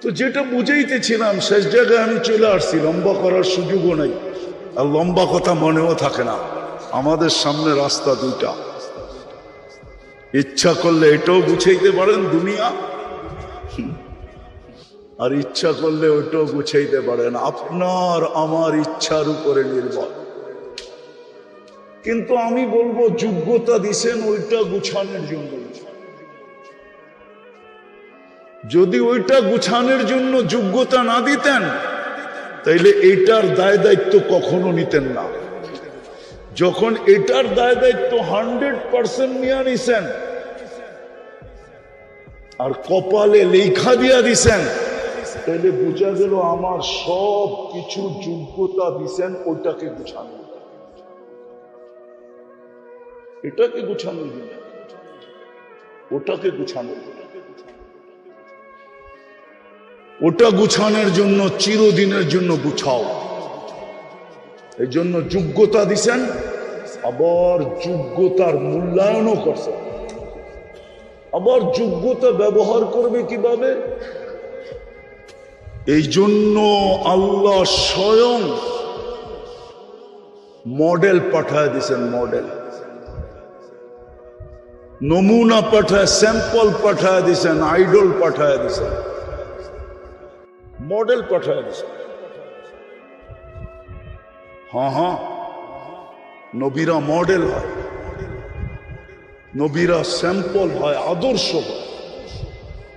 তো যেটা বুঝাইতেছিলাম শেষ জায়গায় আমি চলে আসছি। লম্বা করার সুযোগও নাই, আর লম্বা কথা মনেও থাকে না। আমাদের সামনে রাস্তা 2টা। ইচ্ছা করলে এটাও গুছাইতে পারেন দুনিয়া, আর ইচ্ছা করলে ওইটাও গুছাইতে পারেন। আপনার আমার ইচ্ছার উপরে নির্ভর। কিন্তু আমি বলবো, যোগ্যতা দিছেন ওইটা গুছানোর জন্য। যদি ওইটা গুছানোর জন্য যোগ্যতা না দিতেন তাইলে এটার দায় দায়িত্ব কখনো নিতেন না। যখন এটার দায় দায়িত্ব 100% নিয়ে নিছেন আর কপালে লেখা দিয়া দিছেন, তাহলে বোঝা গেল আমার সব কিছু যোগ্যতা দিছেন ওইটাকে গুছানো। এটাকে গুছানোর জন্য, ওটাকে গুছানোর জন্য। ওটা গুছানোর জন্য চিরদিনের জন্য গুছাও। এই জন্য যোগ্যতা দিছেন, আবার যোগ্যতার মূল্যায়নও করছেন। আবার যোগ্যতা ব্যবহার করবে কিভাবে? এই জন্য আল্লাহ স্বয়ং মডেল পাঠায় দিছেন। মডেল, নমুনা পাঠায়, স্যাম্পল পাঠায় দিছেন, আইডল পাঠায় দিছেন, মডেল পাঠায় দিছেন। হ্যাঁ, নবীরা মডেল হয়, নবীরা স্যাম্পল হয়, আদর্শ হয়।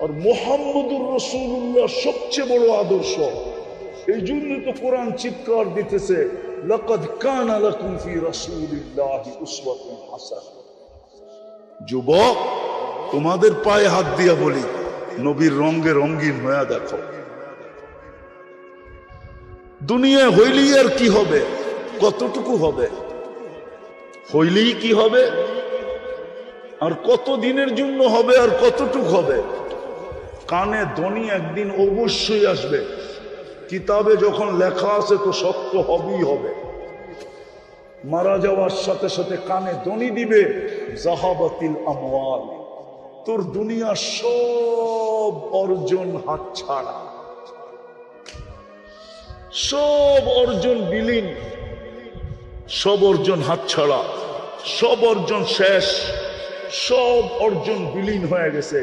আর মুহাম্মদুর রাসূলুল্লাহ সবচেয়ে বড় আদর্শ। এই জন্য তো কোরআন চিৎকার দিতেছে, লাকাদ কানা লাকুম ফি রাসূলিল্লাহি উসওয়াতুন হাসানাহ। যুবক, তোমাদের পায়ে হাত দিয়া বলি, নবীর রঙে রঙিন হয়ে দেখো। দুনিয়া হইলেই আর কি হবে? কতটুকু হবে? হইলেই কি হবে? আর কত দিনের জন্য হবে? আর কতটুকু হবে? কানে ধ্বনি একদিন অবশ্যই আসবে। কিতাবে যখন লেখা আছে তো সত্য হবেই হবে। মারা যাওয়ার সাথে সাথে কানে ধ্বনি দিবে, জাহাবাতিল আমওয়াল, তোর দুনিয়ার সব অর্জন হাতছাড়া, সব অর্জন বিলীন, সব অর্জন হাতছাড়া, সব অর্জন শেষ, সব অর্জন বিলীন হয়ে গেছে,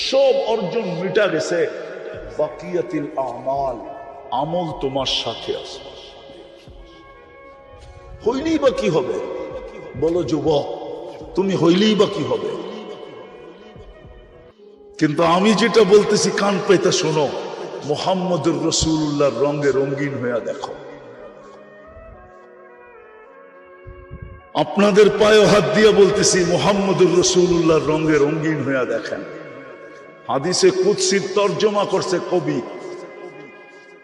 সব অর্জন মিটা গেছে। বাকিয়াতিল আমাল, আমল তোমার সাথে আছে। হইলেই বা কি হবে? বলো যুবক, তুমি হইলেই বা কি হবে? কিন্তু আমি যেটা বলতেছি কান পেতে শোনো, মুহাম্মদুর রাসূলুল্লাহর রঙে রঙিন হয়ে দেখো। আপনাদের পায়ে হাত দিয়ে বলতেছি, মুহাম্মদুর রাসূলুল্লাহর রঙে রঙিন হয়ে দেখেন। হাদিসে কুদসির তর্জমা করছে কবি,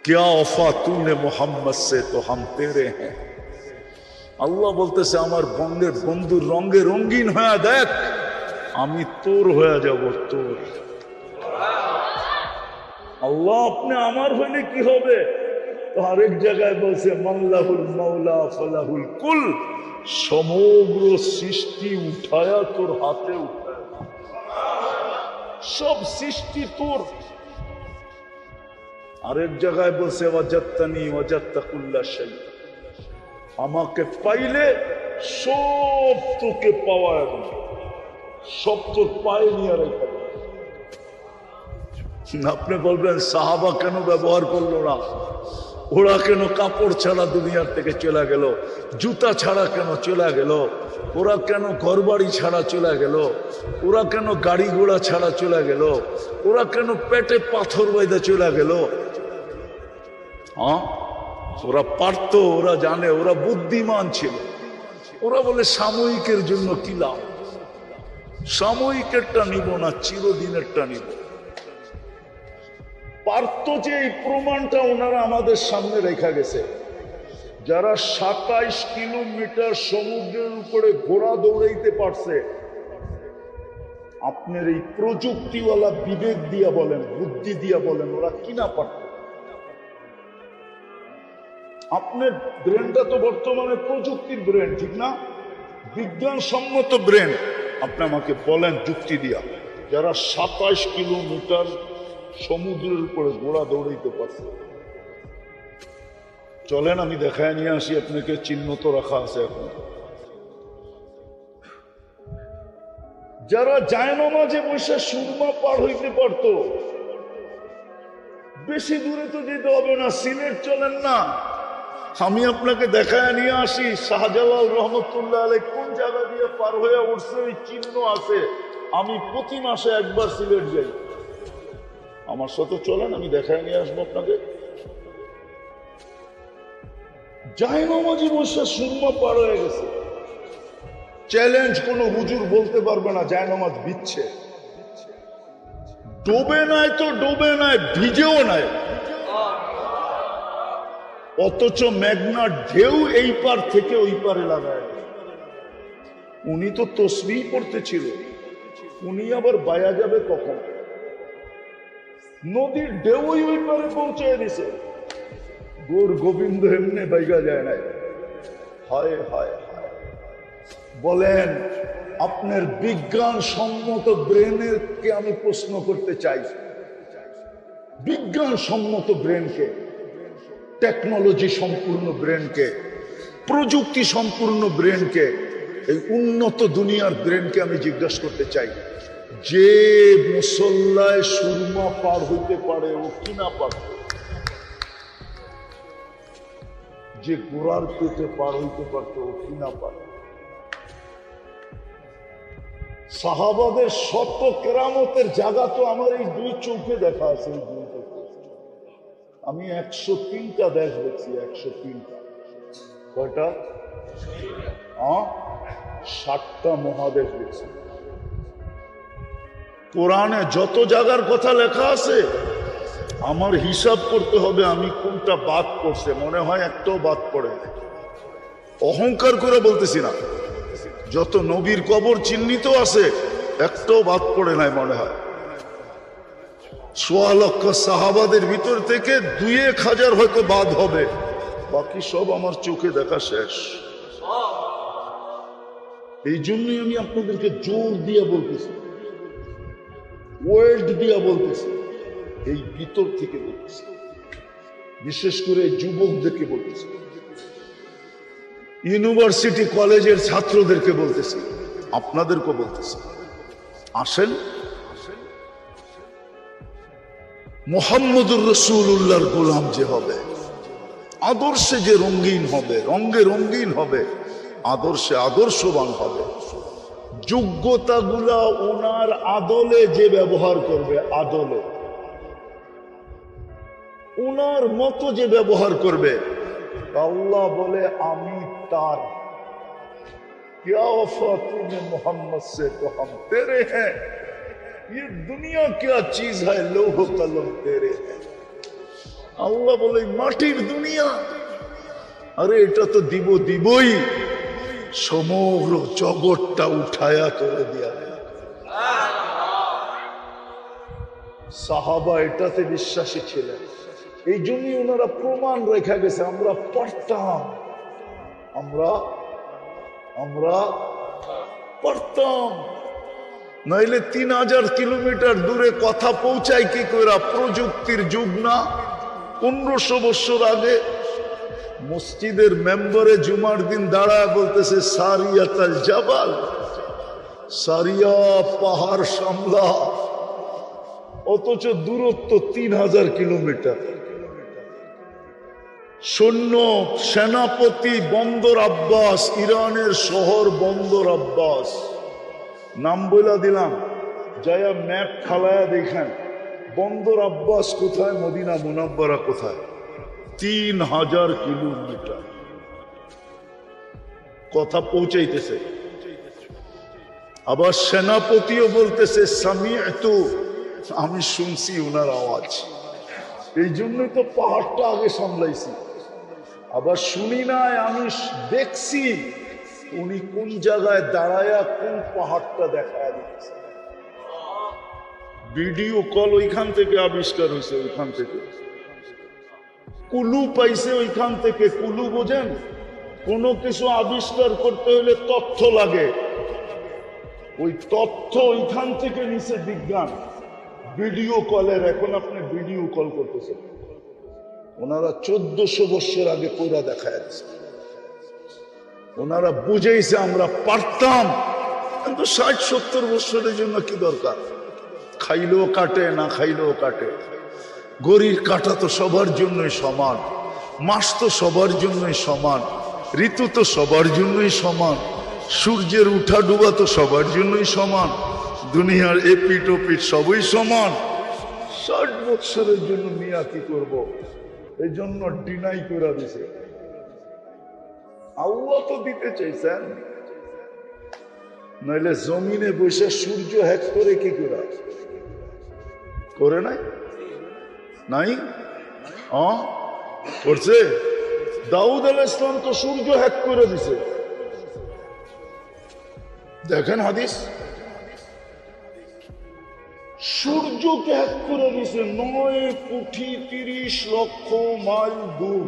क्या वफा तूने मोहम्मद से तो हम तेरे हैं। আল্লাহ বলতেছে, আমার বন্ধুর রঙে রঙিন হয়ে দেখ, আমি তোর হয়ে যাব, তোর। আল্লাহ আপনি আমার হইলে কি হবে? তো আরেক জায়গায় বলছে, মাল্লাহুল মাওলা ফালাহুল কুল, সমগ্র সৃষ্টি উঠায়া তোর হাতে উঠায়, সব সৃষ্টি তোর। আরেক জায়গায় বলছে, ওয়াজাত্তানি ওয়াজাত্তা কুল্লা শাই, আমাকে পাইলে সব তোকে পাওয়া, সব তোর পায়ে নিয়ে রেখে। আপনি বলবেন, সাহাবা কেন ব্যবহার করলো না? ওরা কেন কাপড় ছাড়া দুনিয়ার থেকে চলে গেল? জুতা ছাড়া কেন চলে গেল? ওরা কেন ঘরবাড়ি ছাড়া চলে গেল? ওরা কেন গাড়ি ঘোড়া ছাড়া চলে গেল? ওরা কেন পেটে পাথর বাইদা চলে গেল? হ্যাঁ, ওরা পারতো, ওরা জানে, ওরা বুদ্ধিমান ছিল। ওরা বলে সাময়িকের জন্য কি লাভ, সাময়িকেরটা নিব না, চিরদিনেরটা নিব। পারতো যে এই প্রমাণটা ওনারা আমাদের সামনে রেখা গেছে। যারা 27 কিলোমিটার সমুদ্রের উপরে ঘোড়া দৌড়াইতে পারছে, আপনার এই প্রযুক্তিওয়ালা বিবেক দিয়া বলেন, বুদ্ধি দিয়া বলেন, ওরা কিনা পারত? আপনার ব্রেনটা তো বর্তমানে প্রযুক্তির ব্রেন, ঠিক না? বিজ্ঞানসম্মত ব্রেন। আপনি আমাকে বলেন যুক্তি দিয়া, যারা 27 কিলোমিটার সমুদ্রের উপরে ঘোড়া দৌড়াইতে পারছে, চলেন আমি দেখায় নিয়ে আসি আপনাকে, চিহ্ন তো রাখা আছে এখন। যারা জায়নামাজে বসে সুরমা পার হইতে পারত, বেশি দূরে তো যেতে হবে না, সিলেট চলেন না, আমি আপনাকে দেখায় নিয়ে আসি। শাহজালাল রহমতুল্লাহ আলাইহি কোন জায়গা দিয়ে পার হয়ে উঠছে, ওই চিহ্ন আছে। আমি প্রতি মাসে একবার সিলেট যাই, আমার সাথে চলেন, আমি দেখায় নিয়ে আসবো আপনাকে। জায়নামাজে বসে সুরমা পার হয়ে গেছে। চ্যালেঞ্জ, কোন হুজুর বলতে পারবে না জায়নামাজ বিচ্ছে। ডোবে নাই তো ডোবে নাই, ভিজেও নাই, অথচ মেঘনার ঢেউ এই পার থেকে ওই পারে লাগায়। উনি তো তসবিহ পড়তেছিল, উনি আবার বায়া যাবে কখন? নদীর ঢেউই ওই পারে পৌঁছায় দিছে। গোর গোবিন্দ এমনি বাইগা যায় নাই। হায় হায় হায়। বলেন, আপনার বিজ্ঞান সম্মত ব্রেনের কে আমি প্রশ্ন করতে চাই, বিজ্ঞান সম্মত ব্রেনকে, টেকনোলজি সম্পূর্ণ ব্রেনকে, প্রযুক্তি সম্পূর্ণ ব্রেনকে, এই উন্নত দুনিয়ার ব্রেনকে আমি জিজ্ঞাসা করতে চাই, যে মুসল্লায় সুরমা পার হইতে পারে ও কিনা পারে? যে গোড়ার পেটে পার হইতে পারতো ও কিনা পারে? সাহাবাদের শত কেরামতের জায়গা তো আমার এই দুই চোখে দেখা আছে। আমি 103টা দেশ দেখছি, 103টা। কয়টা? 60টা মহাদেশ দেখছি। কোরআনে যত জায়গার কথা লেখা আছে আমার হিসাব করতে হবে আমি কোনটা বাদ পড়ছে। মনে হয় একটাও বাদ পড়ে নাই। অহংকার করে বলতেছি না, যত নবীর কবর চিহ্নিত আছে একটাও বাদ পড়ে নাই মনে হয়। 1.25 লক্ষ সাহাবাদের ভিতর থেকে 2-1000 হয়তো বাদ হবে, বাকি সব আমার চোখে দেখা শেষ। এই জন্যই আমি আপনাদেরকে জোর দিয়ে বলতেছি, ওয়ার্ড দিয়ে বলতেছি, এই ভিতর থেকে বলতেছি, বিশেষ করে যুবকদেরকে বলতেছি, ইউনিভার্সিটি কলেজের ছাত্রদেরকে বলতেছি, আপনাদেরকে বলতেছি, আসেন মুহাম্মদুর রাসূলুল্লাহর গোলাম যে হবে, আদর্শে যে রঙিন হবে, রঙে রঙিন হবে, আদর্শে আদর্শবান হবে, যোগ্যতাগুলা ওনার আদলে যে ব্যবহার করবে, আদলে ওনার মতো যে ব্যবহার করবে, আল্লাহ বলে আমি তার। क्या वफा तूने मोहम्मद से तो हम तेरे हैं, ये दुनिया क्या चीज है, लोह कलम तेरे हैं। আল্লাহ বলে মাটির দুনিয়া, আরে এটা তো দিবই, সমগ্র জগৎটা উঠায়া করে দিয়া। সাহাবা এটাতে বিশ্বাসী ছিলেন, এই জন্যই ওনারা প্রমাণ রেখা গেছে। আমরা পারতাম, আমরা পারতাম, নাইলে 3000 কিলোমিটার দূরে কথা পৌঁছায় কি করে? প্রযুক্তির যুগ না? 1500 বছর আগে মসজিদের মেম্বারে জুমার দিন দাঁড়ায় বলতেছে সারিয়াতাল জাবাল, সারিয়া পাহাড় সামলা, অথচ দূরত্ব 3000 কিলোমিটার। সৈন্য সেনাপতি বন্দর আব্বাস, ইরানের শহর বন্দর আব্বাস, নাম বলে দিলাম, যায়া ম্যাপ খালায়া দেখেন বন্দর আব্বাস কোথায়, মদিনা মুনাব্বারা কোথায়। 3000 কিলোমিটার কথা পৌঁছাইতেছে। আবার সেনাপতিও বলতেছে সামিআতু, আমি শুনছি ওনার আওয়াজ, এই জন্যই তো পাহাড়টা আগে সামলাইছি। আবার শুনি নাই, আমি দেখছি উনি কোন জায়গায় দাঁড়ায়া কোন পাহাড়টা দেখায় দিচ্ছে। ভিডিও কল ওইখান থেকে আবিষ্কার হয়েছে, ওইখান থেকে কুলু পাইছে, ওইখান থেকে। কুলু বোঝেন? কোনো কিছু আবিষ্কার করতে হলে তথ্য লাগে, ওই তথ্য ওইখান থেকে নিচে বিজ্ঞান। ভিডিও কলের, এখন আপনি ভিডিও কল করতেছেন, ওনারা 1400 বছর আগে কইরা দেখায় দিচ্ছে। ওনারা বুঝেইছে আমরা পারতাম, কিন্তু 60-70 বছরের জন্য কি দরকার? খাইলেও কাটে, না খাইলেও কাটে। ঘড়ির কাঁটা তো সবার জন্যই সমান, মাস তো সবার জন্যই সমান, ঋতু তো সবার জন্যই সমান, সূর্যের উঠা ডুবা তো সবার জন্যই সমান, দুনিয়ার এপিট ওপিট সবই সমান। 60 বছরের জন্য মিয়া কি করব? এই জন্য ডিনাই করে দিছে। আল্লাহ তো দিতে চাইছেন, নইলে জমিনে বসে সূর্য হ্যাক করে কি করে নাই? নাই করছে? দাউদ আলাইহিস সালাম তো সূর্য হ্যাক করে দিছে। দেখেন হাদিস, সূর্যকে হ্যাক করে দিছে 9 কোটি 30 লক্ষ মাইল দূর।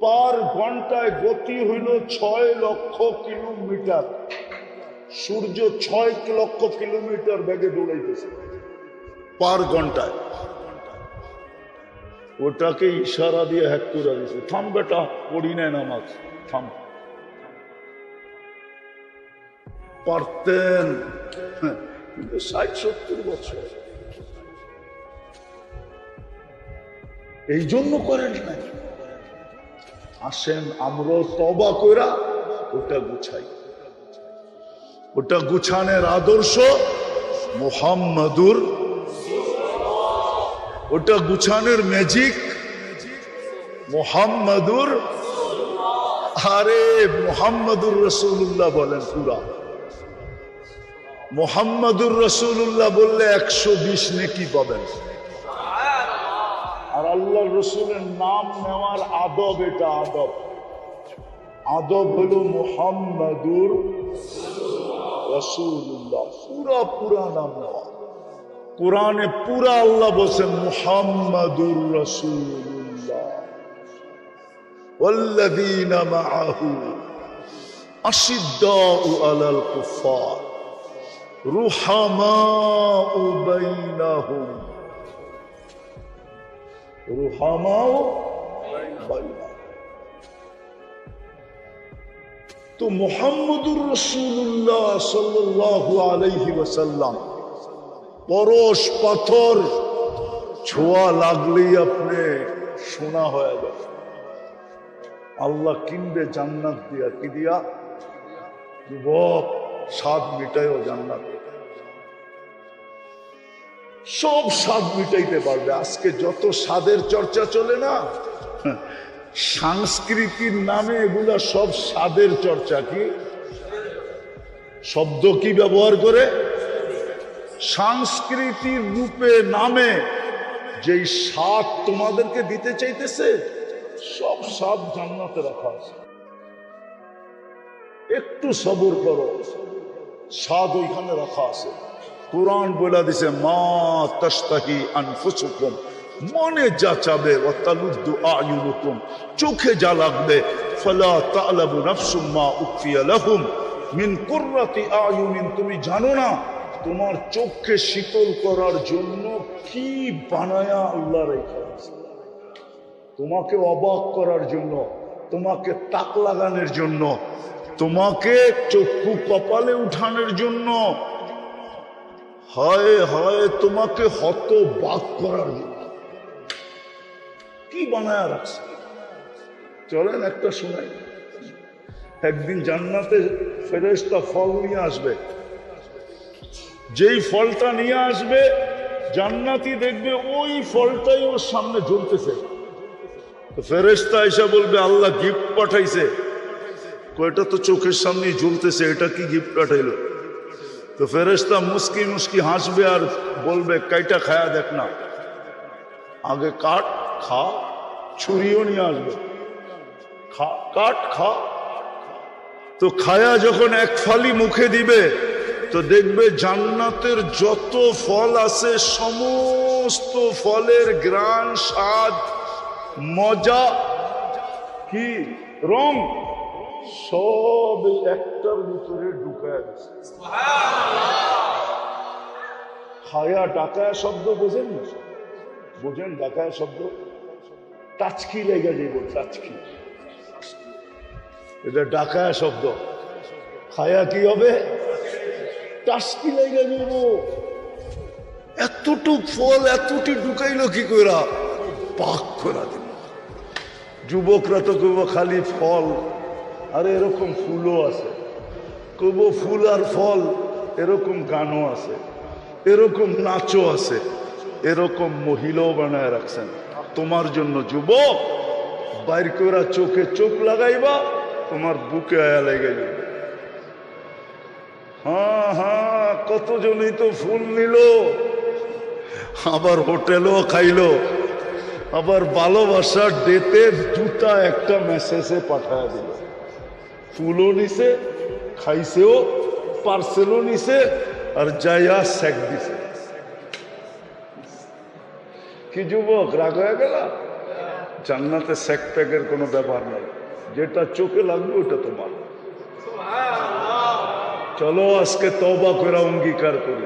পার ঘন্টায় গতি হইল 6 লক্ষ কিলোমিটার। সূর্য 6 লক্ষ কিলোমিটার বেগে দৌড়াইতেছে পার ঘন্টায়। ওটাকে ইশারা দিয়ে হ্যাক করে দিছে, থাম বেটা, পড়ি নাই নামাজ, থাম। পারতেন, কিন্তু 60-70 বছর এই জন্য করেন নাই। আসেন আমরাও তওবা কইরা ওটা গুছাই। ওটা গুছানের আদর্শ মুহাম্মাদুর, ওটা গুছানের ম্যাজিক মুহাম্মাদুর। আরে মুহাম্মাদুর রাসূলুল্লাহ বলেন, পুরা মুহাম্মাদুর রাসূলুল্লাহ বললে 120 নেকি পাবেন। আর আল্লাহ রসুলের নাম নেওয়ার আদব, এটা আদব। আদব হলো মুহাম্মাদুর রাসূলুল্লাহ, পুরা নাম নেওয়া। কোরআনে পুরা আল্লাহ বলছেন মুহাম্মাদুর রাসূলুল্লাহ ওয়াল্লাযীনা মাআহু আশিদ্দাউ আলাল কুফার রুহামাউ বাইনাহুম, রুহামাউ বাইনাহুম। তো মুহাম্মাদুর রাসূলুল্লাহ সাল্লাল্লাহু আলাইহি ওয়াসাল্লাম পরশ পাথর ছোঁয়া লাগলেই আপনি সোনা হয়ে যাবে। আল্লাহ কিনবে জান্নাত দিয়া, কি দিয়া? যুবক, স্বাদ মিটাইও জান্নাত, সব স্বাদ মিটাইতে পারবে। আজকে যত স্বাদের চর্চা চলে না, সংস্কৃতির নামে এগুলা সব স্বাদের চর্চা। কি শব্দ কি ব্যবহার করে? সংস্কৃতির রূপে নামে যেই স্বাদ তোমাদেরকে দিতে চাইতেছে, সব স্বাদ জান্নাতে রাখা আছে। একটু সবর করো, স্বাদ ওইখানে রাখা আছে। কোরআন বলে দিছে মা তাশতাহি আনফুসুকুম, মনে যা চাবে, ওয়া তালুদ্দু আয়ুনুকুম, চোখে যা লাগবে, ফালা তা'লামু নাফসুম মা উখফিয়া লাহুম মিন কুররাতি আয়ুনিন, তুমি জানো না তোমার চোখকে শীতল করার জন্য কি বানায়া আল্লাহ রেখে আছে। তোমাকে অবাক করার জন্য, তোমাকে তাক লাগানোর জন্য, তোমাকে চক্ষু কপালে উঠানোর জন্য, হয় হয় তোমাকে হতবাক করার জন্য কি বানায়া রাখছে। চলেন একটা শোনাই। একদিন জান্নাতে ফেরেশতা ফল নিয়ে আসবে, যেই ফলটা নিয়ে আসবে জান্নাতি দেখবে ওই ফলটাই ওর সামনে জ্বলতেছে। ফেরেশতা এসে বলবে আল্লাহ গিফট পাঠাইছে। কয়টা তো চোখের সামনেই জ্বলতেছে, এটা কি গিফট পাঠাইলো? তো ফেরেশতা মুস্কি মুস্কি হাসবে আর বলবে কাইটা খায়া দেখ না, আগে কাট খা, ছুরিও নিয়ে আসবে, খা কাট খা। তো খায়া যখন এক ফালি মুখে দিবে তো দেখবে জান্নাতের যত ফল আছে সমস্ত ফলের গ্রান, স্বাদ, মজা, কি রং, সব একটার ভিতরে ঢুকায় দিচ্ছে। খায়া ডাকায়া শব্দ বোঝেন না? বোঝেন ডাকায়া শব্দ? টাচকি লেগে যাইব, টাচকি, এটা ডাকায়া শব্দ। খায়া কি হবে? টাচকি লেগে যাইব। এতটুক ফল এতটি ঢুকাইলো কি কইরা? পাক করা দিল। যুবকরা তো কইব খালি ফল, আরে এরকম ফুলও আছে। কইব ফুল আর ফল, এরকম গানও আছে, এরকম নাচও আছে, এরকম মহিলাও বানায় রাখছেন তোমার জন্য। যুবক, বাইর কইরা চোখে চোখ লাগাইবা, তোমার বুকে আয়া লেগে যাবে। হ্যাঁ হ্যাঁ, কতজনই তো ফুল নিল, আবার হোটেলও খাইলো, আবার ভালোবাসার ডেতে জুতা একটা মেসেজে পাঠায় দিল। ফুলও নিছে, খাইছেও, পার্সেলও নিছে, আর যাইয়া সেক দিছে। কি যুবক, রাগ হয়ে গেল? জান্নাতে সেক প্যাকের কোনো ব্যাপার নাই, যেটা চোখে লাগবে ওটা তোমার। চলো আজকে তওবা করে অঙ্গীকার করি।